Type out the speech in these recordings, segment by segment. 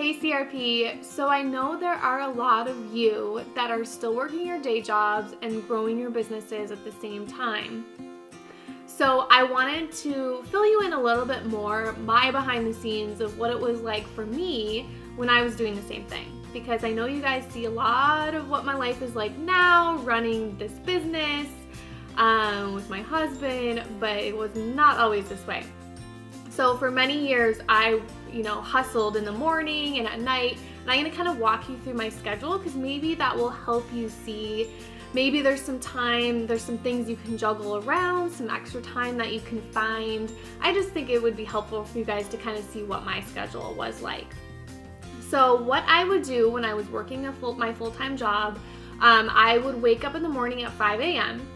Hey CRP, so I know there are a lot of you that are still working your day jobs and growing your businesses at the same time. So I wanted to fill you in a little bit more, my behind the scenes of what it was like for me when I was doing the same thing. Because I know you guys see a lot of what my life is like now, running this business with my husband, but it was not always this way. So for many years, I hustled in the morning and at night, and I'm gonna kind of walk you through my schedule because maybe that will help you see, maybe there's some time, there's some things you can juggle around, some extra time that you can find. I just think it would be helpful for you guys to kind of see what my schedule was like. So what I would do when I was working my full-time job, I would wake up in the morning at 5 a.m.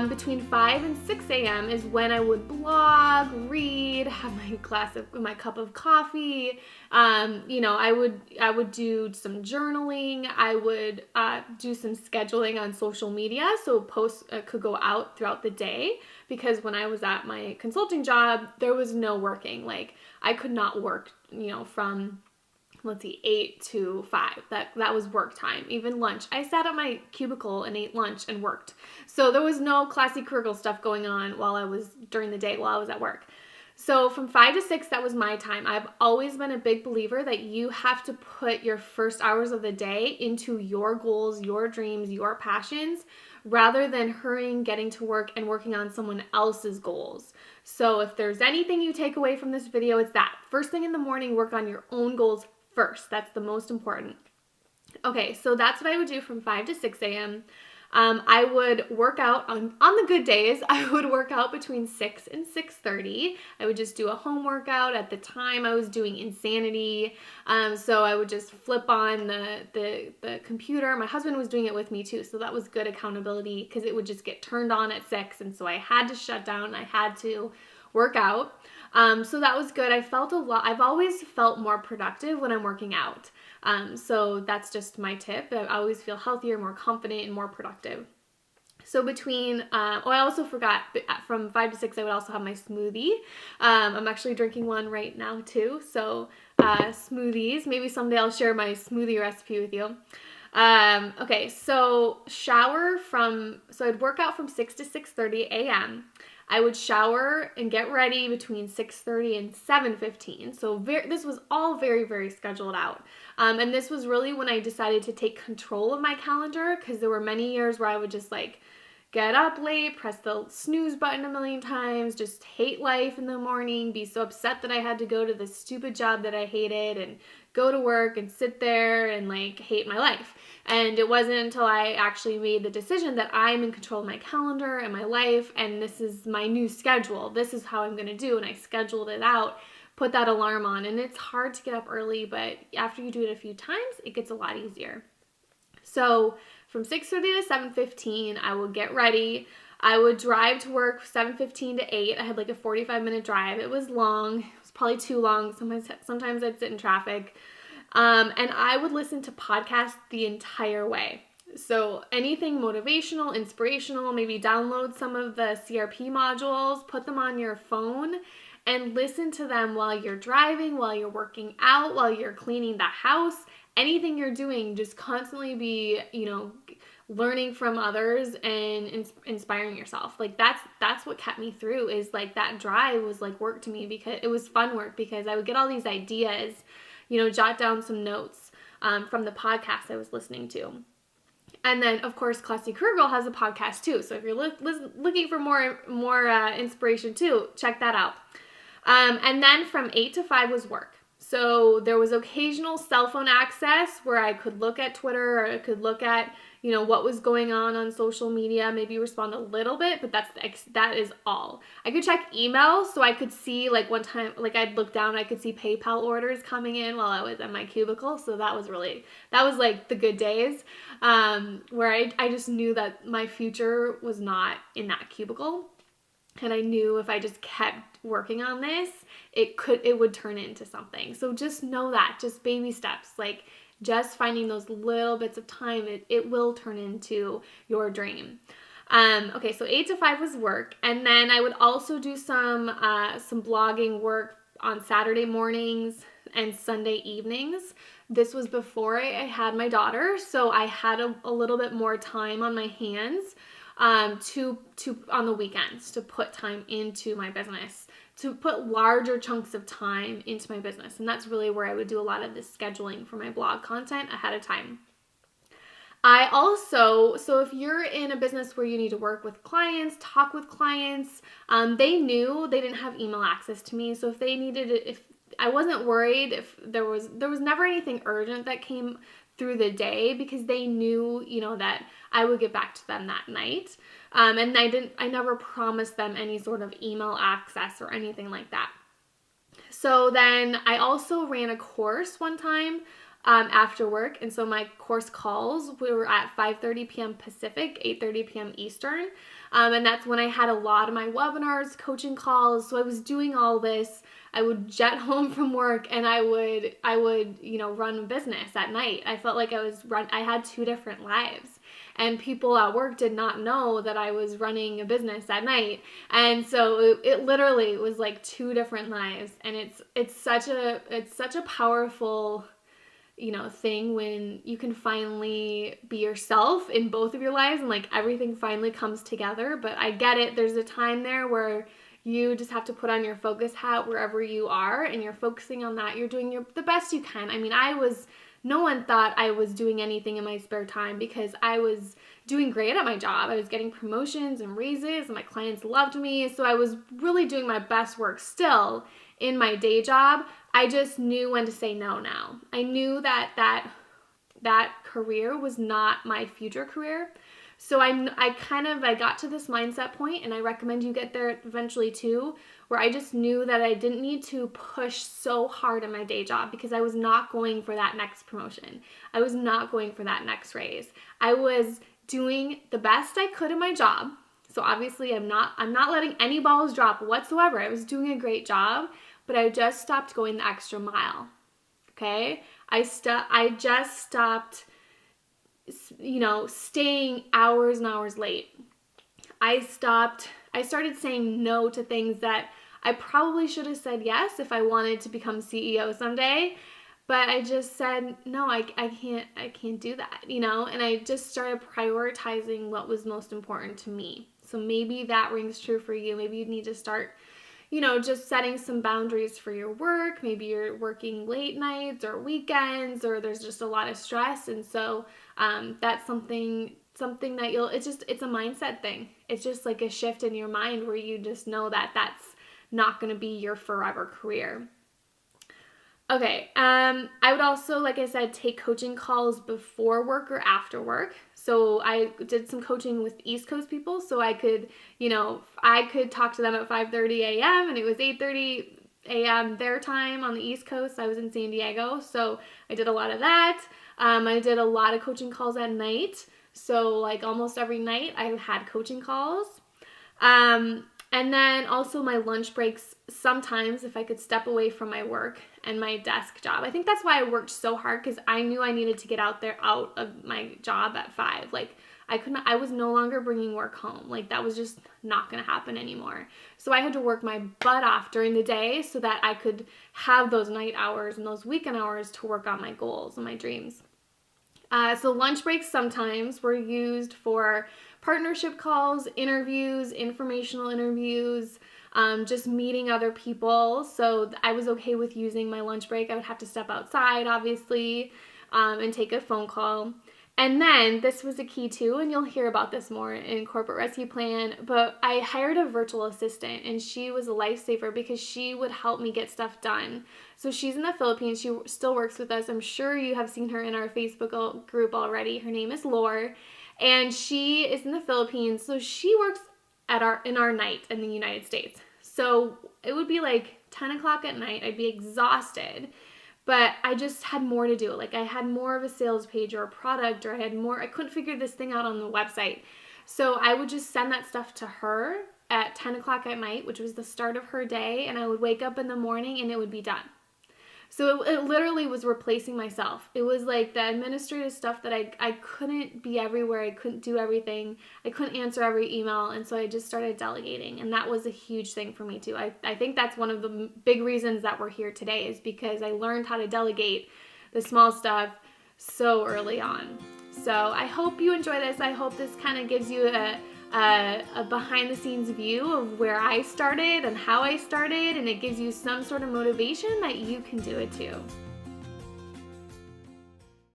Between 5 and 6 a.m. is when I would blog, read, have my cup of coffee. I would do some journaling. I would do some scheduling on social media so posts could go out throughout the day, because when I was at my consulting job, there was no working. Like I could not work, from 8 to 5. That was work time. Even lunch. I sat at my cubicle and ate lunch and worked. So there was no classy Kruegel stuff going on during the day while I was at work. So from 5 to 6, that was my time. I've always been a big believer that you have to put your first hours of the day into your goals, your dreams, your passions, rather than hurrying, getting to work and working on someone else's goals. So if there's anything you take away from this video, it's that. First thing in the morning, work on your own goals first. That's the most important. Okay, so that's what I would do from 5 to 6 a.m. I would work out on the good days. I would work out between 6 and 6:30. I would just do a home workout. At the time, I was doing Insanity. So I would just flip on the computer. My husband was doing it with me too, so that was good accountability because it would just get turned on at 6, and so I had to shut down. I had to work out. So that was good. I've always felt more productive when I'm working out. So that's just my tip. I always feel healthier, more confident, and more productive. So I also forgot, from 5 to 6, I would also have my smoothie. I'm actually drinking one right now too. So smoothies, maybe someday I'll share my smoothie recipe with you. Okay, so I'd work out from 6 to 6:30 a.m. I would shower and get ready between 6:30 and 7:15. So this was all very, very scheduled out. And this was really when I decided to take control of my calendar, because there were many years where I would just get up late, press the snooze button a million times, just hate life in the morning, be so upset that I had to go to this stupid job that I hated and go to work and sit there and hate my life. And it wasn't until I actually made the decision that I'm in control of my calendar and my life, and this is my new schedule. This is how I'm going to do, and I scheduled it out, put that alarm on, and it's hard to get up early, but after you do it a few times, it gets a lot easier. So from 6:30 to 7:15, I would get ready. I would drive to work 7:15 to 8. I had a 45-minute drive. It was long. It was probably too long. Sometimes I'd sit in traffic. And I would listen to podcasts the entire way. So anything motivational, inspirational, maybe download some of the CRP modules, put them on your phone, and listen to them while you're driving, while you're working out, while you're cleaning the house. Anything you're doing, just constantly be, learning from others and inspiring yourself. That's what kept me through, is that drive was work to me, because it was fun work, because I would get all these ideas, jot down some notes from the podcast I was listening to. And then, of course, Classy Kruegel has a podcast too. So if you're looking for more inspiration too, check that out. And then from 8 to 5 was work. So there was occasional cell phone access where I could look at Twitter, or I could look at, what was going on social media, maybe respond a little bit, but that is all. I could check email, so I could see, one time, I'd look down, I could see PayPal orders coming in while I was at my cubicle. So that was the good days, where I just knew that my future was not in that cubicle. And I knew if I just kept working on this, it would turn into something. So just know that, just baby steps, just finding those little bits of time, it will turn into your dream. Okay, so 8 to 5 was work. And then I would also do some blogging work on Saturday mornings. and Sunday evenings. This was before I had my daughter, so I had a little bit more time on my hands to on the weekends to put time into my business, to put larger chunks of time into my business. And that's really where I would do a lot of this scheduling for my blog content ahead of time. I also, so if you're in a business where you need to work with clients, talk with clients, they knew they didn't have email access to me. So if they needed it, if I wasn't worried, if there was never anything urgent that came through the day, because they knew, that I would get back to them that night. And I never promised them any sort of email access or anything like that. So then I also ran a course one time after work. And so my course calls, we were at 5:30 p.m. Pacific, 8:30 p.m. Eastern. And that's when I had a lot of my webinars, coaching calls. So I was doing all this. I would jet home from work and I would, run a business at night. I felt like I had two different lives, and people at work did not know that I was running a business at night. And so it literally was like two different lives. And it's such a powerful thing when you can finally be yourself in both of your lives and like everything finally comes together. But I get it. There's a time there where you just have to put on your focus hat wherever you are, and you're focusing on that. You're doing the best you can. I mean, no one thought I was doing anything in my spare time, because I was doing great at my job. I was getting promotions and raises, and my clients loved me. So I was really doing my best work still in my day job. I just knew when to say no now. I knew that career was not my future career. So I got to this mindset point, and I recommend you get there eventually too, where I just knew that I didn't need to push so hard in my day job, because I was not going for that next promotion. I was not going for that next raise. I was doing the best I could in my job. So obviously I'm not letting any balls drop whatsoever. I was doing a great job, but I just stopped going the extra mile. Okay? I just stopped staying hours and hours late. I started saying no to things that I probably should have said yes if I wanted to become CEO someday, but I just said, no, I can't do that, and I just started prioritizing what was most important to me. So maybe that rings true for you. Maybe you need to start just setting some boundaries for your work. Maybe you're working late nights or weekends, or there's just a lot of stress. And so that's something that it's a mindset thing. It's just like a shift in your mind where you just know that that's not going to be your forever career. Okay, I would also, like I said, take coaching calls before work or after work. So I did some coaching with East Coast people, so I could talk to them at 5:30 a.m. and it was 8:30 a.m. their time on the East Coast. I was in San Diego, so I did a lot of that. I did a lot of coaching calls at night. So like almost every night I had coaching calls. And then also my lunch breaks, sometimes if I could step away from my work and my desk job. I think that's why I worked so hard, because I knew I needed to get out of my job at 5. Like I was no longer bringing work home. Like that was just not going to happen anymore. So I had to work my butt off during the day so that I could have those night hours and those weekend hours to work on my goals and my dreams. So lunch breaks sometimes were used for partnership calls, interviews, informational interviews, just meeting other people. So I was okay with using my lunch break. I would have to step outside, obviously, and take a phone call. And then this was a key too, and you'll hear about this more in Corporate Rescue Plan, but I hired a virtual assistant, and she was a lifesaver because she would help me get stuff done. So she's in the Philippines. She still works with us. I'm sure you have seen her in our Facebook group already. Her name is Laura, and she is in the Philippines. So she works in our night in the United States. So it would be like 10 o'clock at night. I'd be exhausted. But I just had more to do. Like I had more of a sales page or a product, or I couldn't figure this thing out on the website. So I would just send that stuff to her at 10 o'clock at night, which was the start of her day. And I would wake up in the morning and it would be done. So it literally was replacing myself. It was like the administrative stuff that I couldn't be everywhere. I couldn't do everything. I couldn't answer every email. And so I just started delegating. And that was a huge thing for me too. I think that's one of the big reasons that we're here today, is because I learned how to delegate the small stuff so early on. So I hope you enjoy this. I hope this kind of gives you a behind the scenes view of where I started and how I started, and it gives you some sort of motivation that you can do it too.